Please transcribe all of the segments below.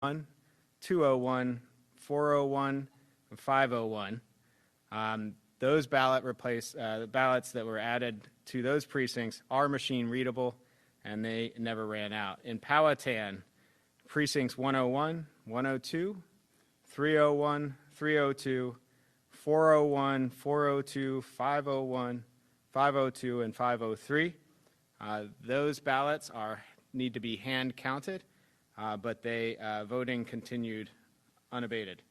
201, 401, and 501. Those the ballots that were added to those precincts are machine readable, and they never ran out. In Powhatan, precincts 101, 102, 301, 302, 401, 402, 501, 502, and 503. Those ballots need to be hand counted, but voting continued unabated.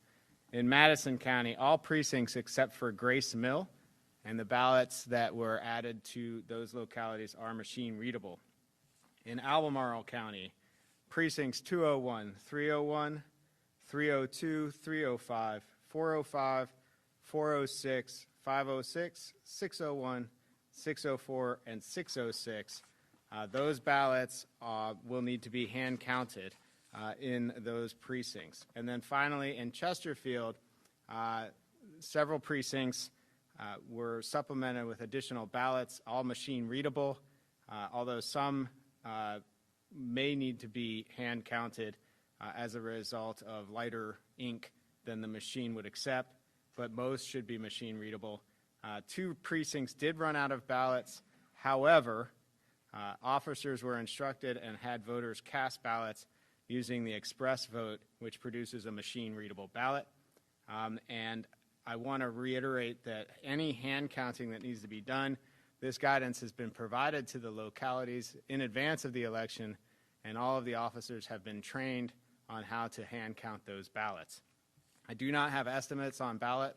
In Madison County, all precincts except for Grace Mill and the ballots that were added to those localities are machine readable. In Albemarle County, precincts 201, 301, 302, 305, 405, 406, 506, 601, 604, and 606. Those ballots will need to be hand counted in those precincts. And then finally, in Chesterfield, several precincts were supplemented with additional ballots, all machine readable, although some may need to be hand counted as a result of lighter ink than the machine would accept, but most should be machine readable. 2 precincts did run out of ballots. However, officers were instructed and had voters cast ballots using the express vote, which produces a machine-readable ballot. And I want to reiterate that any hand counting that needs to be done, this guidance has been provided to the localities in advance of the election, and all of the officers have been trained on how to hand count those ballots. I do not have estimates on ballot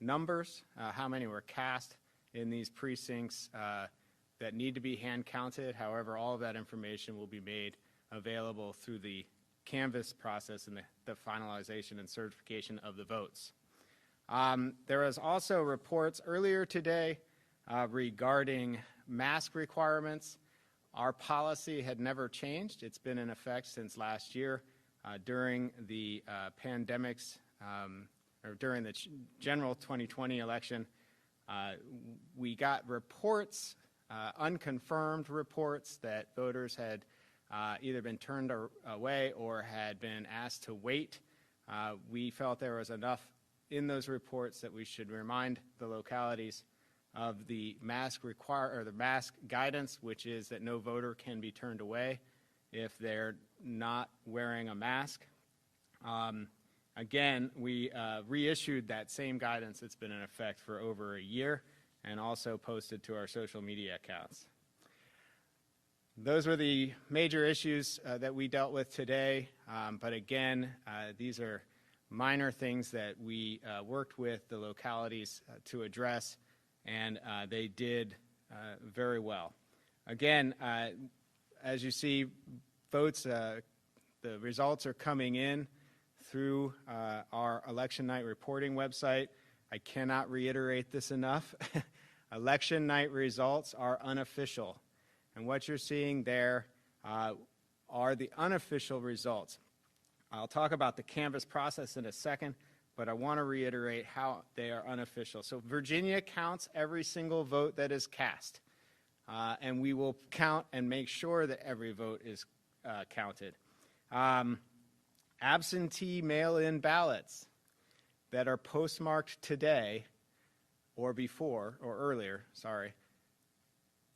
numbers, how many were cast in these precincts that need to be hand counted. However, all of that information will be made available through the canvass process and the finalization and certification of the votes. There was also reports earlier today regarding mask requirements. Our policy had never changed. It's been in effect since last year during the pandemics or during the general 2020 election. We got reports, unconfirmed reports, that voters had either been turned away or had been asked to wait. We felt there was enough in those reports that we should remind the localities of the mask guidance, which is that no voter can be turned away if they're not wearing a mask. Again, we reissued that same guidance that's been in effect for over a year and also posted to our social media accounts. Those were the major issues that we dealt with today, but again, these are minor things that we worked with the localities to address, and they did very well. Again, as you see, votes, the results are coming in through our election night reporting website. I cannot reiterate this enough. Election night results are unofficial. And what you're seeing there are the unofficial results. I'll talk about the canvass process in a second, but I want to reiterate how they are unofficial. So Virginia counts every single vote that is cast, and we will count and make sure that every vote is counted. Absentee mail-in ballots that are postmarked today or before, or earlier, sorry,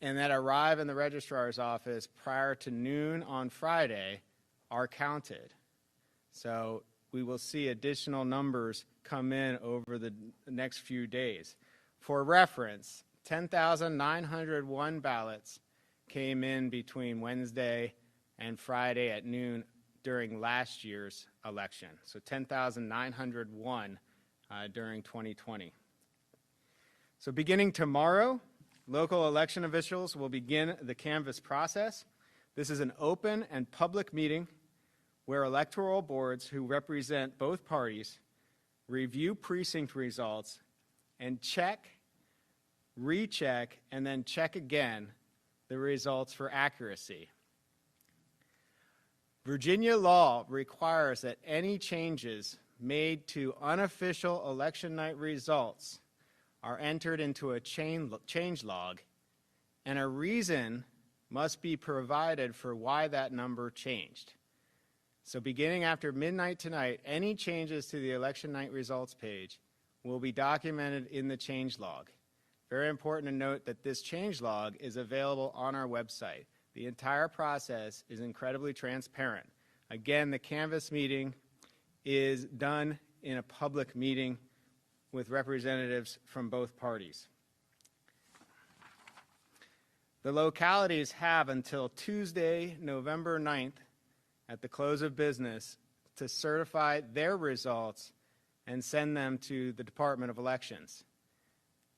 and that arrive in the registrar's office prior to noon on Friday are counted. So we will see additional numbers come in over the next few days. For reference, 10,901 ballots came in between Wednesday and Friday at noon during last year's election. So 10,901 during 2020. So beginning tomorrow, local election officials will begin the canvass process. This is an open and public meeting where electoral boards who represent both parties review precinct results and check, recheck, and then check again the results for accuracy. Virginia law requires that any changes made to unofficial election night results are entered into a change log, and a reason must be provided for why that number changed. So beginning after midnight tonight, any changes to the election night results page will be documented in the change log. Very important to note that this change log is available on our website. The entire process is incredibly transparent. Again, the canvass meeting is done in a public meeting with representatives from both parties. The localities have until Tuesday, November 9th, at the close of business, to certify their results and send them to the Department of Elections.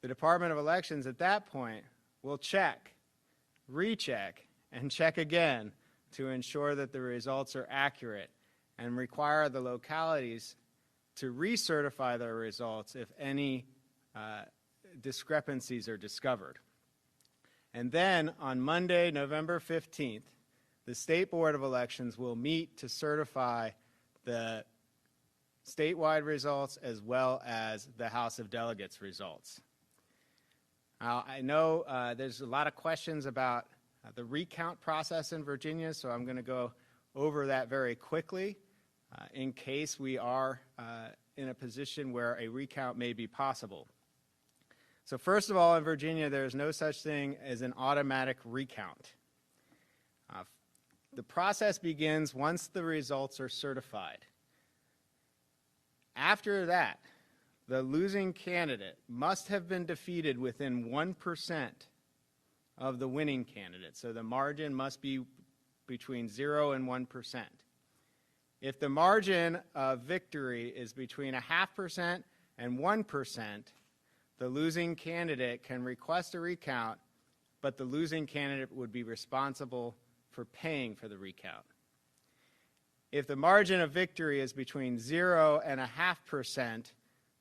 The Department of Elections at that point will check, recheck, and check again to ensure that the results are accurate and require the localities to recertify their results if any discrepancies are discovered. And then on Monday, November 15th, the State Board of Elections will meet to certify the statewide results as well as the House of Delegates results. I know there's a lot of questions about the recount process in Virginia, so I'm going to go over that very quickly in case we are in a position where a recount may be possible. So first of all, in Virginia, there is no such thing as an automatic recount. The process begins once the results are certified. After that, the losing candidate must have been defeated within 1% of the winning candidate. So the margin must be between 0 and 1%. If the margin of victory is between 0.5% and 1%, the losing candidate can request a recount, but the losing candidate would be responsible for paying for the recount. If the margin of victory is between 0 and 0.5%,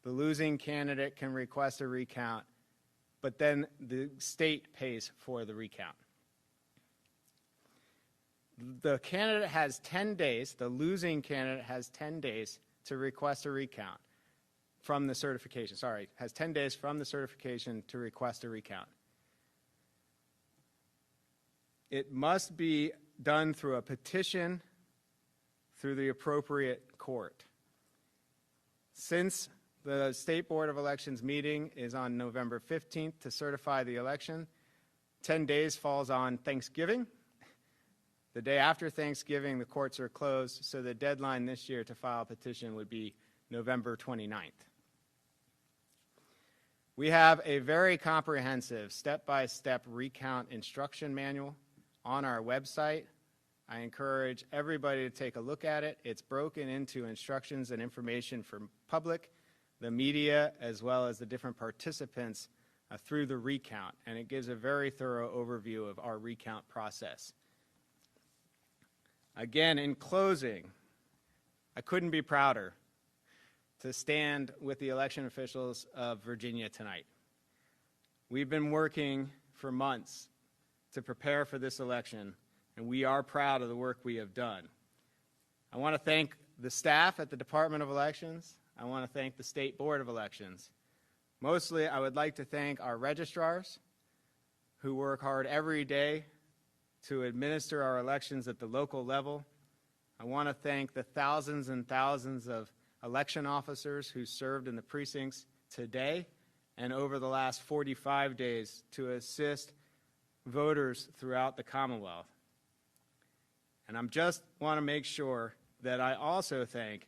the losing candidate can request a recount, but then the state pays for the recount. The candidate has 10 days, the losing candidate has 10 days to request a recount from the certification. Has 10 days from the certification to request a recount. It must be done through a petition through the appropriate court. Since the State Board of Elections meeting is on November 15th to certify the election, 10 days falls on Thanksgiving. The day after Thanksgiving, the courts are closed, so the deadline this year to file a petition would be November 29th. We have a very comprehensive step-by-step recount instruction manual on our website. I encourage everybody to take a look at it. It's broken into instructions and information for public, the media, as well as the different participants through the recount, and it gives a very thorough overview of our recount process. Again, in closing, I couldn't be prouder to stand with the election officials of Virginia tonight. We've been working for months to prepare for this election, and we are proud of the work we have done. I want to thank the staff at the Department of Elections. I want to thank the State Board of Elections. Mostly, I would like to thank our registrars who work hard every day to administer our elections at the local level. I want to thank the thousands and thousands of election officers who served in the precincts today and over the last 45 days to assist voters throughout the Commonwealth. And I just want to make sure that I also thank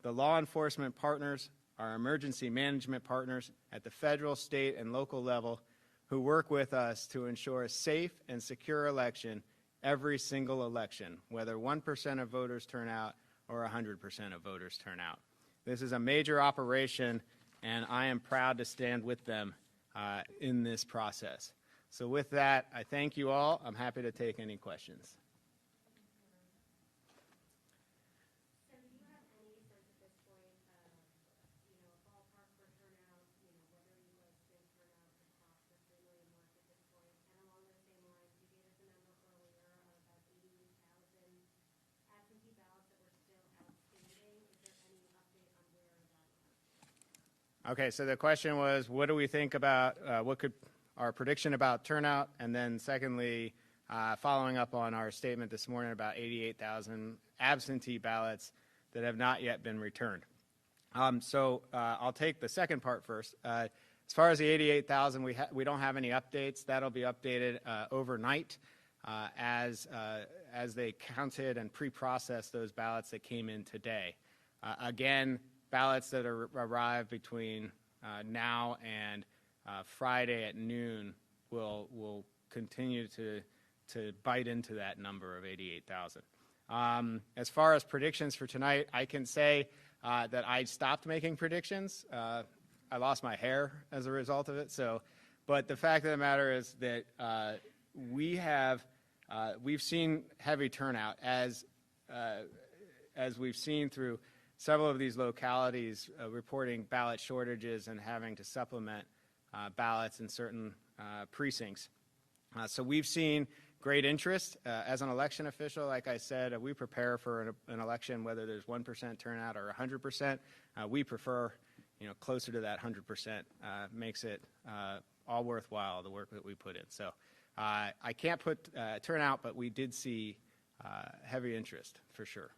the law enforcement partners, our emergency management partners at the federal, state, and local level who work with us to ensure a safe and secure election every single election, whether 1% of voters turn out or 100% of voters turn out. This is a major operation, and I am proud to stand with them in this process. So with that, I thank you all. I'm happy to take any questions. Okay, so the question was, what do we think about, what could our prediction about turnout, and then secondly, following up on our statement this morning about 88,000 absentee ballots that have not yet been returned. I'll take the second part first. As far as the 88,000, we don't have any updates. That'll be updated overnight as they counted and pre-processed those ballots that came in today. Again, ballots that arrive between now and Friday at noon will continue to bite into that number of 88,000. As far as predictions for tonight, I can say that I stopped making predictions. I lost my hair as a result of it. But the fact of the matter is that we've seen heavy turnout as we've seen through several of these localities reporting ballot shortages and having to supplement ballots in certain precincts. So we've seen great interest. As an election official, like I said, we prepare for an election whether there's 1% turnout or 100%. We prefer, closer to that 100%. Makes it all worthwhile, the work that we put in. So I can't put turnout, but we did see heavy interest for sure.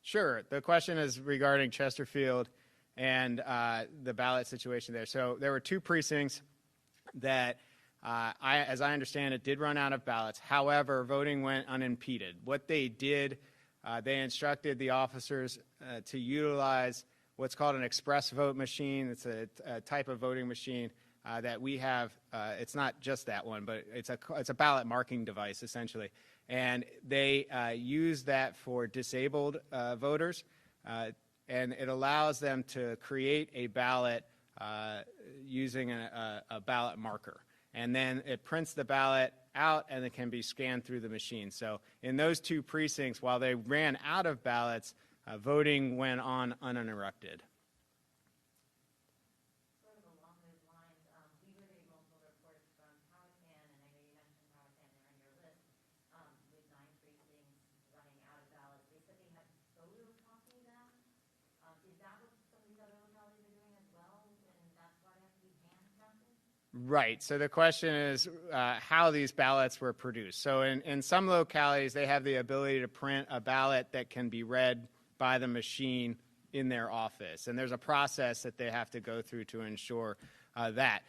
Sure. The question is regarding Chesterfield and the ballot situation there. So there were two precincts that, as I understand it, did run out of ballots. However, voting went unimpeded. What they did, they instructed the officers to utilize what's called an express vote machine. It's a type of voting machine that we have. It's not just that one, but it's a ballot marking device, essentially. And they use that for disabled voters, and it allows them to create a ballot using a ballot marker. And then it prints the ballot out, and it can be scanned through the machine. So in those two precincts, while they ran out of ballots, voting went on uninterrupted. Right. So the question is how these ballots were produced. So in some localities, they have the ability to print a ballot that can be read by the machine in their office. And there's a process that they have to go through to ensure that.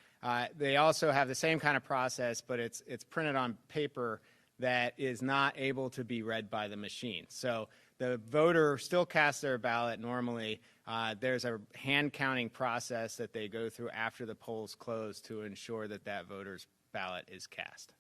They also have the same kind of process, but it's printed on paper that is not able to be read by the machine. So the voter still casts their ballot normally. There's a hand counting process that they go through after the polls close to ensure that that voter's ballot is cast.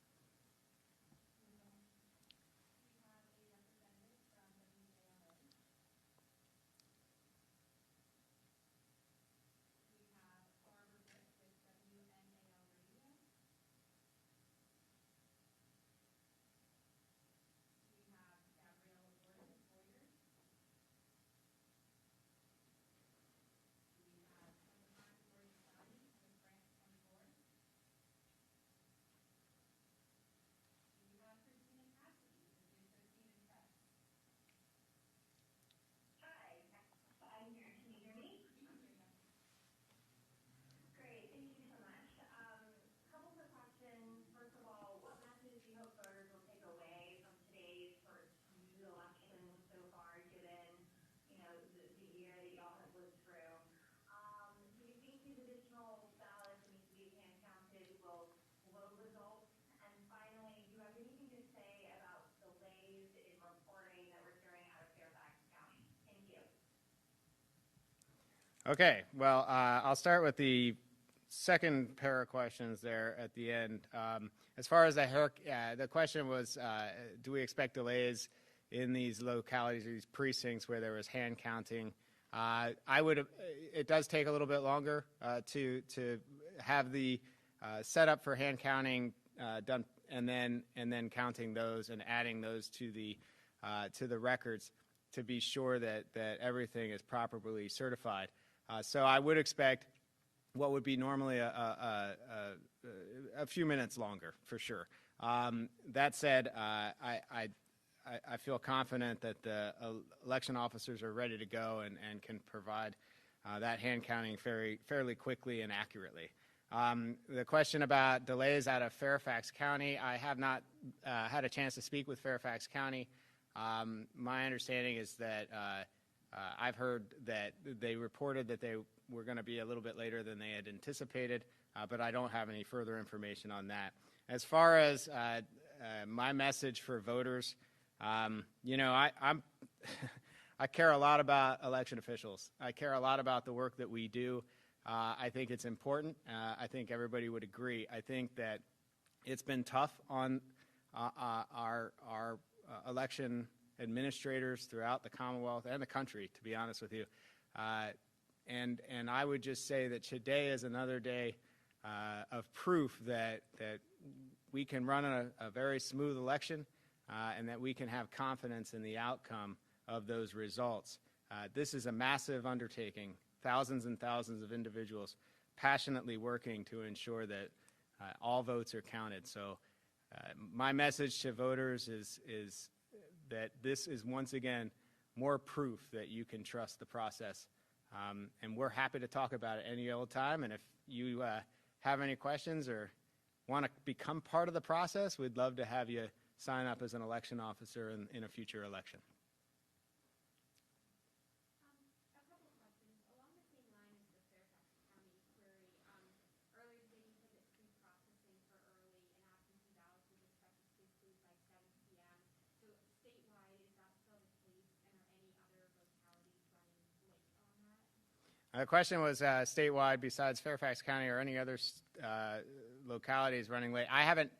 Okay, well, I'll start with the second pair of questions there at the end. As far as the question was, do we expect delays in these localities, these precincts where there was hand counting? It does take a little bit longer to have the setup for hand counting done, and then counting those and adding those to the records. to be sure that everything is properly certified. So I would expect what would be normally a few minutes longer, for sure. That said, I feel confident that the election officers are ready to go and can provide that hand counting fairly quickly and accurately. The question about delays out of Fairfax County, I have not had a chance to speak with Fairfax County. My understanding is that I've heard that they reported that they were going to be a little bit later than they had anticipated, but I don't have any further information on that. As far as my message for voters, you know, I care a lot about election officials. I care a lot about the work that we do. I think it's important. I think everybody would agree. I think that it's been tough on our election administrators throughout the Commonwealth and the country, to be honest with you. And I would just say that today is another day of proof that we can run a very smooth election and that we can have confidence in the outcome of those results. This is a massive undertaking, thousands and thousands of individuals passionately working to ensure that all votes are counted. So my message to voters is that this is once again more proof that you can trust the process. And we're happy to talk about it any old time. And if you have any questions or want to become part of the process, we'd love to have you sign up as an election officer in a future election. A couple of questions. Along the same line as the Fairfax County query, earlier today you said that pre-processing for early and absentee ballots is expected to conclude by 7 p.m. So statewide, is that still the case, and are any other localities running late on that? The question was statewide, besides Fairfax County, or any other localities running late. I haven't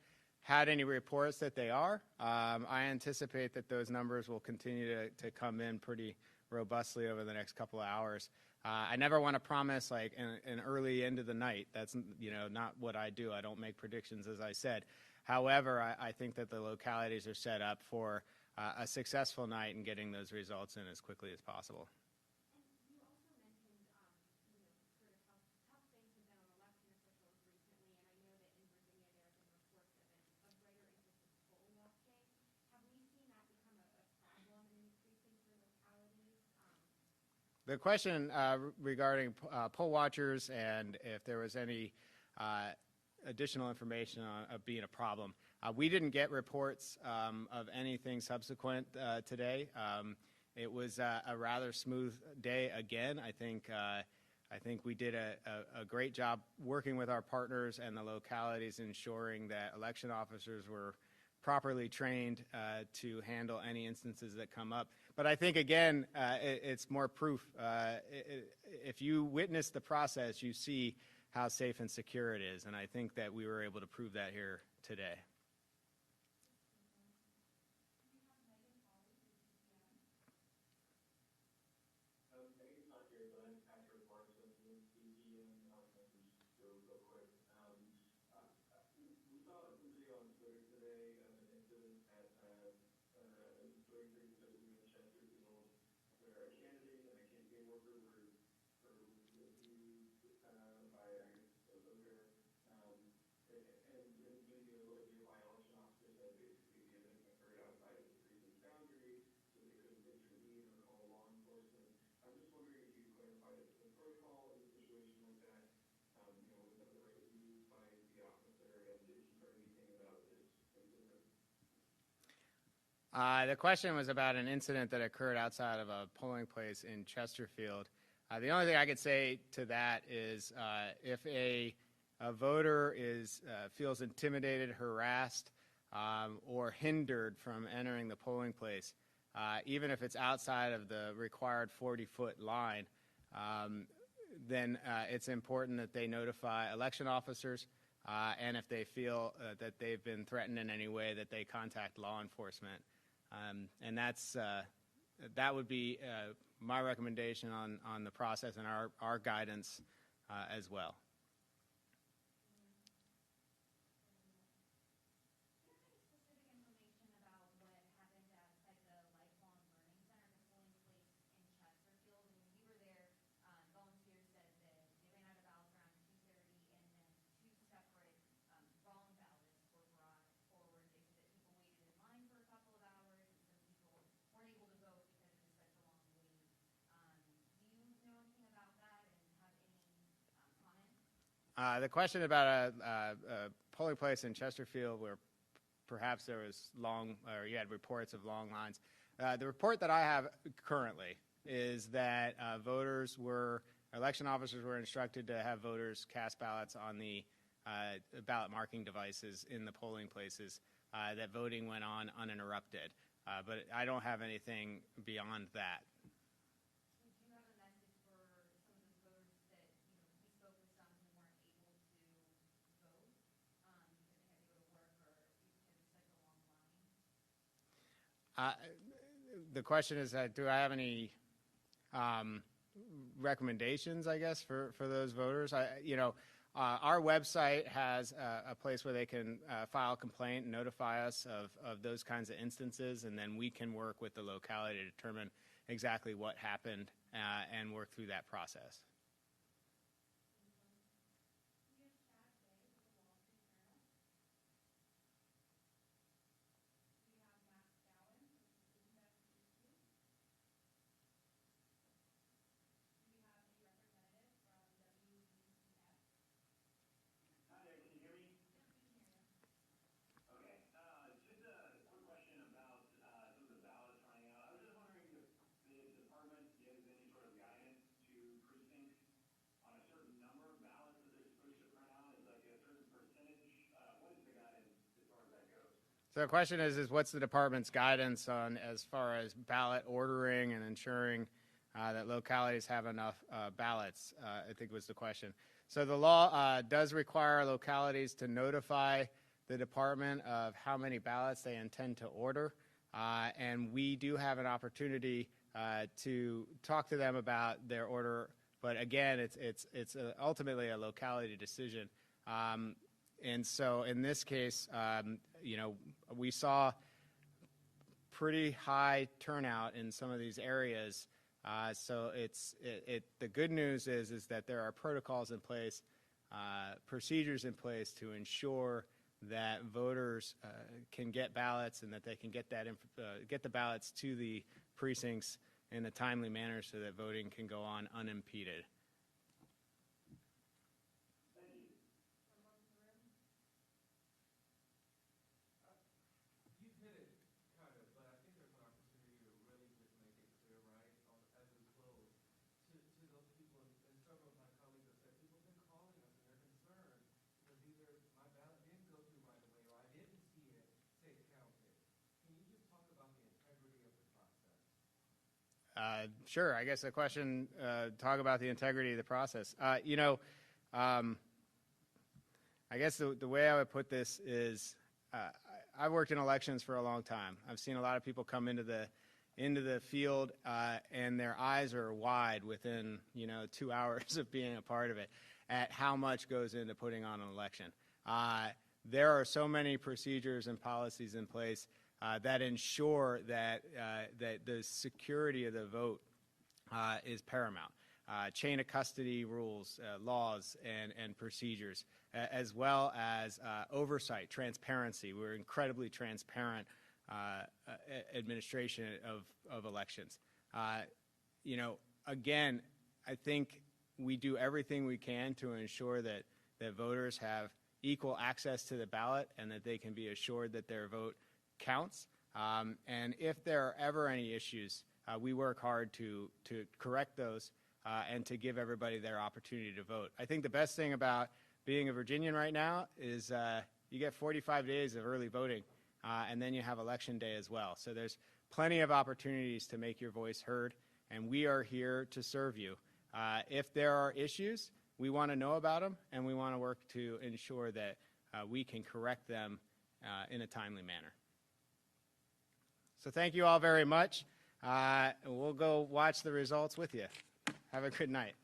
had any reports that they are. I anticipate that those numbers will continue to come in pretty robustly over the next couple of hours. I never want to promise like an early end of the night. That's not what I do. I don't make predictions, as I said. However, I think that the localities are set up for a successful night and getting those results in as quickly as possible. And you also mentioned, sort of how tough things have been on election officials recently, and I know that in Virginia there have been reports of greater interest in poll watching. Have we seen that become a problem in increasing for localities? The question regarding poll watchers and if there was any additional information on being a problem. We didn't get reports of anything subsequent today. It was a rather smooth day again. I think we did a great job working with our partners and the localities, ensuring that election officers were properly trained to handle any instances that come up. But I think, again, it's more proof. If you witness the process, you see how safe and secure it is, and I think that we were able to prove that here today. The question was about an incident that occurred outside of a polling place in Chesterfield. The only thing I could say to that is if a voter feels intimidated, harassed, or hindered from entering the polling place, even if it's outside of the required 40-foot line, then it's important that they notify election officers, and if they feel that they've been threatened in any way, that they contact law enforcement. And that would be my recommendation on the process and our guidance as well. Specific information about what happened outside the Lifelong Learning Center, the polling The question about a polling place in Chesterfield where perhaps there was you had reports of long lines. The report that I have currently is that election officers were instructed to have voters cast ballots on the ballot marking devices in the polling places, that voting went on uninterrupted. But I don't have anything beyond that. Do you have a message for some of those voters that we spoke with some who weren't able to vote because they had to go to work or because it's such a long line? The question is, do I have any recommendations, I guess, for those voters? Our website has a place where they can file a complaint and notify us of those kinds of instances, and then we can work with the locality to determine exactly what happened and work through that process. So the question is what's the department's guidance on as far as ballot ordering and ensuring that localities have enough ballots, I think was the question. So the law does require localities to notify the department of how many ballots they intend to order, and we do have an opportunity to talk to them about their order, but again, it's ultimately a locality decision. And so in this case, we saw pretty high turnout in some of these areas. So the good news is that there are protocols in place, procedures in place to ensure that voters can get ballots and that they can get the ballots to the precincts in a timely manner so that voting can go on unimpeded. Sure. I guess the question, talk about the integrity of the process. I guess the way I would put this is I've worked in elections for a long time. I've seen a lot of people come into the field and their eyes are wide within 2 hours of being a part of it at how much goes into putting on an election. There are so many procedures and policies in place that ensure that the security of the vote is paramount. Chain of custody rules, laws, and procedures, as well as oversight, transparency. We're incredibly transparent administration of elections. Again, I think we do everything we can to ensure that voters have equal access to the ballot and that they can be assured that their vote counts. And if there are ever any issues, we work hard to correct those and to give everybody their opportunity to vote. I think the best thing about being a Virginian right now is you get 45 days of early voting, and then you have Election Day as well. So there's plenty of opportunities to make your voice heard, and we are here to serve you. If there are issues, we want to know about them, and we want to work to ensure that we can correct them in a timely manner. So thank you all very much. We'll go watch the results with you. Have a good night.